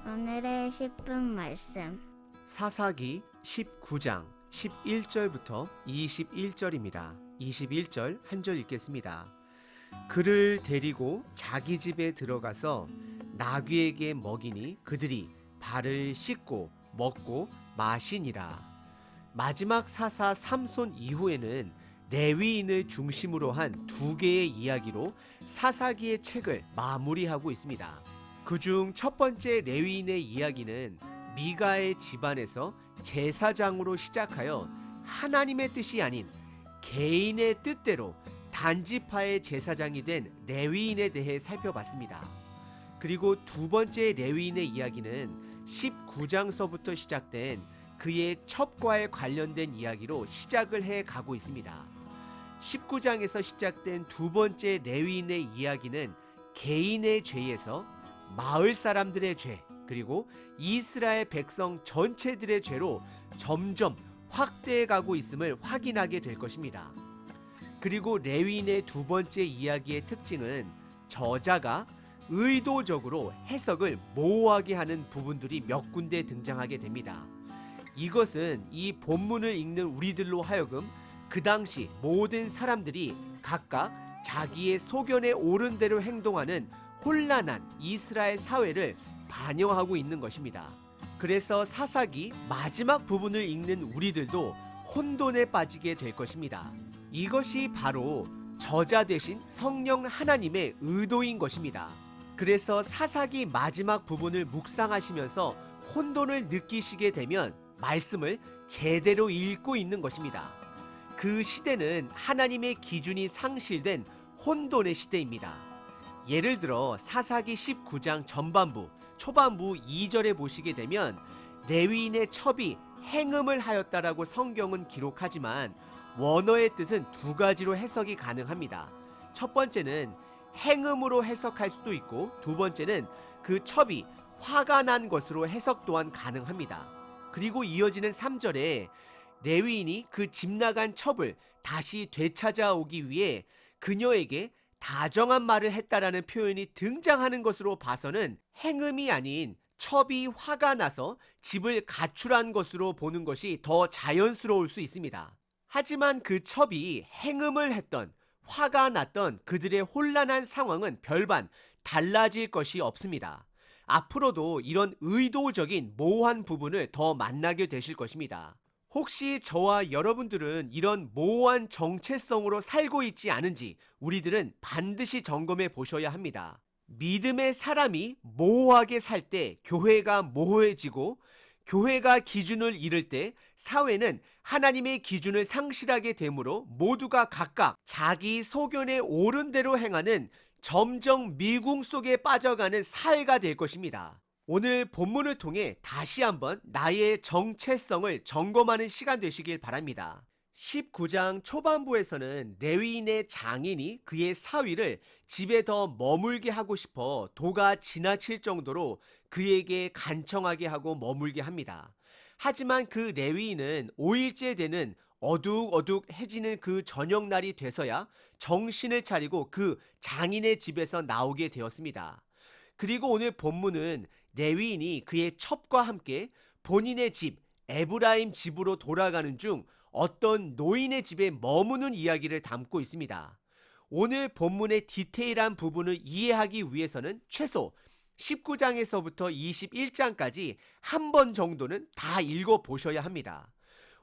오늘의 10분 말씀. 사사기 19장 11절부터 21절입니다. 21절 한 절 읽겠습니다. 그를 데리고 자기 집에 들어가서 나귀에게 먹이니 그들이 발을 씻고 먹고 마시니라. 마지막 사사 삼손 이후에는 레위인을 중심으로 한 두 개의 이야기로 사사기의 책을 마무리하고 있습니다. 그중 첫 번째 레위인의 이야기는 미가의 집안에서 제사장으로 시작하여 하나님의 뜻이 아닌 개인의 뜻대로 단지파의 제사장이 된 레위인에 대해 살펴봤습니다. 그리고 두 번째 레위인의 이야기는 19장서부터 시작된 그의 첩과에 관련된 이야기로 시작을 해 가고 있습니다. 19장에서 시작된 두 번째 레위인의 이야기는 개인의 죄에서 마을 사람들의 죄, 그리고 이스라엘 백성 전체들의 죄로 점점 확대해 가고 있음을 확인하게 될 것입니다. 그리고 레위인의 두 번째 이야기의 특징은 저자가 의도적으로 해석을 모호하게 하는 부분들이 몇 군데 등장하게 됩니다. 이것은 이 본문을 읽는 우리들로 하여금 그 당시 모든 사람들이 각각 자기의 소견에 옳은 대로 행동하는 혼란한 이스라엘 사회를 반영하고 있는 것입니다. 그래서 사사기 마지막 부분을 읽는 우리들도 혼돈에 빠지게 될 것입니다. 이것이 바로 저자 되신 성령 하나님의 의도인 것입니다. 그래서 사사기 마지막 부분을 묵상하시면서 혼돈을 느끼시게 되면 말씀을 제대로 읽고 있는 것입니다. 그 시대는 하나님의 기준이 상실된 혼돈의 시대입니다. 예를 들어 사사기 19장 전반부, 초반부 2절에 보시게 되면 레위인의 첩이 행음을 하였다라고 성경은 기록하지만 원어의 뜻은 두 가지로 해석이 가능합니다. 첫 번째는 행음으로 해석할 수도 있고, 두 번째는 그 첩이 화가 난 것으로 해석 또한 가능합니다. 그리고 이어지는 3절에 레위인이 그 집 나간 첩을 다시 되찾아오기 위해 그녀에게 다정한 말을 했다라는 표현이 등장하는 것으로 봐서는 행음이 아닌 첩이 화가 나서 집을 가출한 것으로 보는 것이 더 자연스러울 수 있습니다. 하지만 그 첩이 행음을 했던, 화가 났던 그들의 혼란한 상황은 별반 달라질 것이 없습니다. 앞으로도 이런 의도적인 모호한 부분을 더 만나게 되실 것입니다. 혹시 저와 여러분들은 이런 모호한 정체성으로 살고 있지 않은지 우리들은 반드시 점검해 보셔야 합니다. 믿음의 사람이 모호하게 살 때 교회가 모호해지고, 교회가 기준을 잃을 때 사회는 하나님의 기준을 상실하게 되므로 모두가 각각 자기 소견에 옳은 대로 행하는 점점 미궁 속에 빠져가는 사회가 될 것입니다. 오늘 본문을 통해 다시 한번 나의 정체성을 점검하는 시간 되시길 바랍니다. 19장 초반부에서는 레위인의 장인이 그의 사위를 집에 더 머물게 하고 싶어 도가 지나칠 정도로 그에게 간청하게 하고 머물게 합니다. 하지만 그 레위인은 5일째 되는 어둑어둑해지는 그 저녁날이 돼서야 정신을 차리고 그 장인의 집에서 나오게 되었습니다. 그리고 오늘 본문은 레위인이 그의 첩과 함께 본인의 집 에브라임 집으로 돌아가는 중 어떤 노인의 집에 머무는 이야기를 담고 있습니다. 오늘 본문의 디테일한 부분을 이해하기 위해서는 최소 19장에서부터 21장까지 한 번 정도는 다 읽어보셔야 합니다.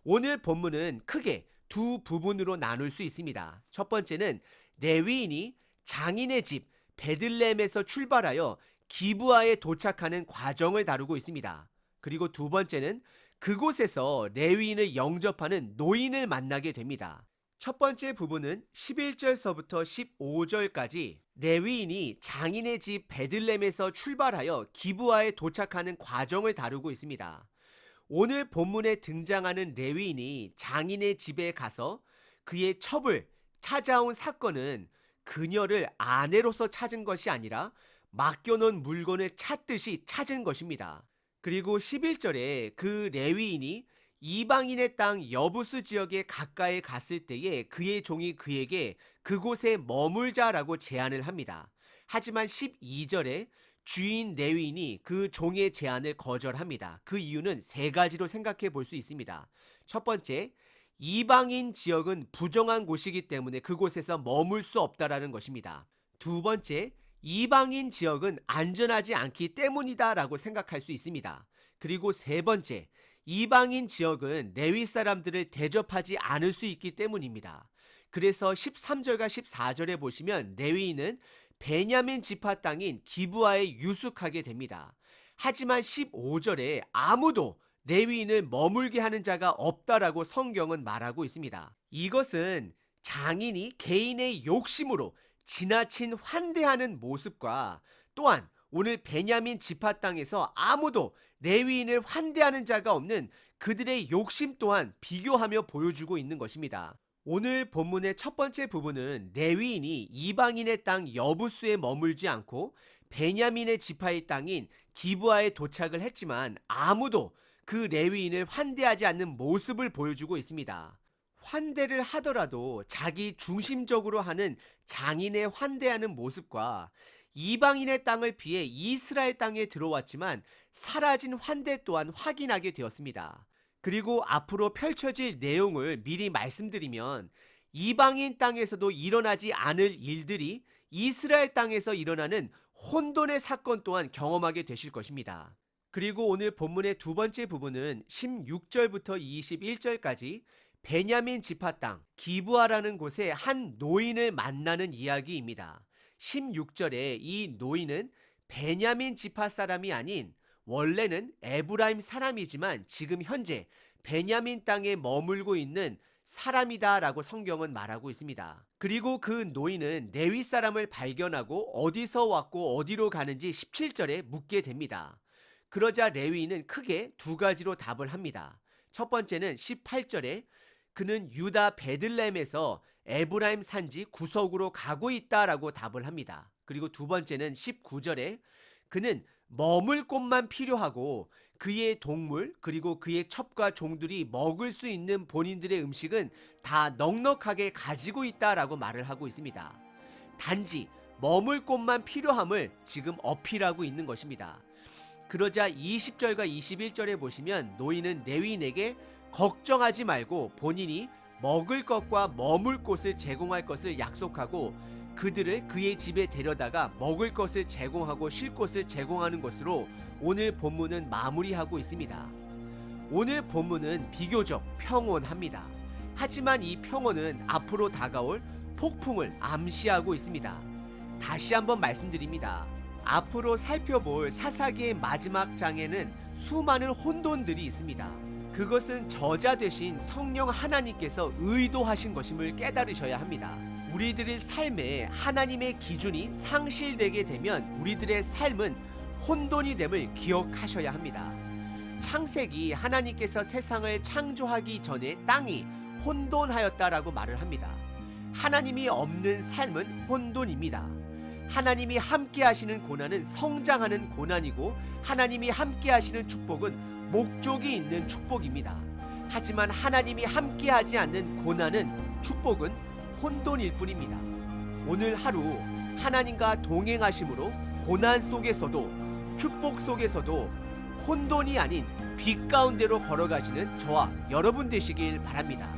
오늘 본문은 크게 두 부분으로 나눌 수 있습니다. 첫 번째는 레위인이 장인의 집 베들레헴에서 출발하여 기브아에 도착하는 과정을 다루고 있습니다. 그리고 두 번째는 그곳에서 레위인을 영접하는 노인을 만나게 됩니다. 첫 번째 부분은 11절서부터 15절까지 레위인이 장인의 집 베들레헴에서 출발하여 기브아에 도착하는 과정을 다루고 있습니다. 오늘 본문에 등장하는 레위인이 장인의 집에 가서 그의 첩을 찾아온 사건은 그녀를 아내로서 찾은 것이 아니라 맡겨놓은 물건을 찾듯이 찾은 것입니다. 그리고 11절에 그 레위인이 이방인의 땅 여부스 지역에 가까이 갔을 때에 그의 종이 그에게 그곳에 머물자라고 제안을 합니다. 하지만 12절에 주인 레위인이 그 종의 제안을 거절합니다. 그 이유는 세 가지로 생각해 볼 수 있습니다. 첫 번째, 이방인 지역은 부정한 곳이기 때문에 그곳에서 머물 수 없다라는 것입니다. 두 번째, 이방인 지역은 안전하지 않기 때문이다라고 생각할 수 있습니다. 그리고 세 번째, 이방인 지역은 레위 사람들을 대접하지 않을 수 있기 때문입니다. 그래서 13절과 14절에 보시면 레위인은 베냐민 지파 땅인 기브아에 유숙하게 됩니다. 하지만 15절에 아무도 레위인을 머물게 하는 자가 없다라고 성경은 말하고 있습니다. 이것은 장인이 개인의 욕심으로 지나친 환대하는 모습과 또한 오늘 베냐민 지파 땅에서 아무도 레위인을 환대하는 자가 없는 그들의 욕심 또한 비교하며 보여주고 있는 것입니다. 오늘 본문의 첫 번째 부분은 레위인이 이방인의 땅 여부스에 머물지 않고 베냐민의 지파의 땅인 기브아에 도착을 했지만 아무도 그 레위인을 환대하지 않는 모습을 보여주고 있습니다. 환대를 하더라도 자기 중심적으로 하는 장인의 환대하는 모습과 이방인의 땅을 피해 이스라엘 땅에 들어왔지만 사라진 환대 또한 확인하게 되었습니다. 그리고 앞으로 펼쳐질 내용을 미리 말씀드리면 이방인 땅에서도 일어나지 않을 일들이 이스라엘 땅에서 일어나는 혼돈의 사건 또한 경험하게 되실 것입니다. 그리고 오늘 본문의 두 번째 부분은 16절부터 21절까지 베냐민 지파 땅 기브아라는 곳에 한 노인을 만나는 이야기입니다. 16절에 이 노인은 베냐민 지파 사람이 아닌 원래는 에브라임 사람이지만 지금 현재 베냐민 땅에 머물고 있는 사람이다라고 성경은 말하고 있습니다. 그리고 그 노인은 레위 사람을 발견하고 어디서 왔고 어디로 가는지 17절에 묻게 됩니다. 그러자 레위인은 크게 두 가지로 답을 합니다. 첫 번째는 18절에 그는 유다 베들레헴에서 에브라임 산지 구석으로 가고 있다라고 답을 합니다. 그리고 두 번째는 19절에 그는 머물 곳만 필요하고 그의 동물 그리고 그의 첩과 종들이 먹을 수 있는 본인들의 음식은 다 넉넉하게 가지고 있다라고 말을 하고 있습니다. 단지 머물 곳만 필요함을 지금 어필하고 있는 것입니다. 그러자 20절과 21절에 보시면 노인은 레위인에게 걱정하지 말고 본인이 먹을 것과 머물 곳을 제공할 것을 약속하고 그들을 그의 집에 데려다가 먹을 것을 제공하고 쉴 곳을 제공하는 것으로 오늘 본문은 마무리하고 있습니다. 오늘 본문은 비교적 평온합니다. 하지만 이 평온은 앞으로 다가올 폭풍을 암시하고 있습니다. 다시 한번 말씀드립니다. 앞으로 살펴볼 사사기의 마지막 장에는 수많은 혼돈들이 있습니다. 그것은 저자 되신 성령 하나님께서 의도하신 것임을 깨달으셔야 합니다. 우리들의 삶에 하나님의 기준이 상실되게 되면 우리들의 삶은 혼돈이 됨을 기억하셔야 합니다. 창세기 하나님께서 세상을 창조하기 전에 땅이 혼돈하였다라고 말을 합니다. 하나님이 없는 삶은 혼돈입니다. 하나님이 함께 하시는 고난은 성장하는 고난이고 하나님이 함께 하시는 축복은 목적이 있는 축복입니다. 하지만 하나님이 함께 하지 않는 고난은 축복은 혼돈일 뿐입니다. 오늘 하루 하나님과 동행하심으로 고난 속에서도 축복 속에서도 혼돈이 아닌 빛 가운데로 걸어가시는 저와 여러분 되시길 바랍니다.